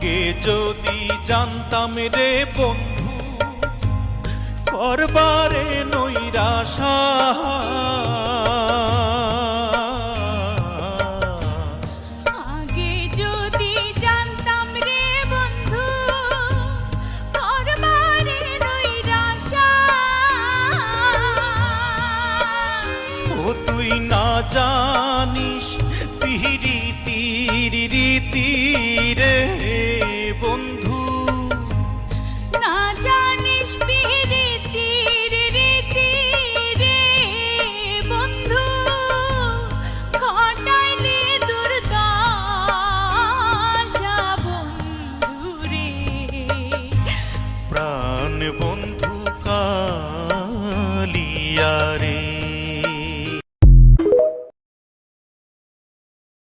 আগে যদি জানতাম রে বন্ধু করবারে নৈরাশা, আগে যদি জানতাম রে বন্ধু করবারে নৈরাশা, ও তুই না জানিস পিরিতির রীতি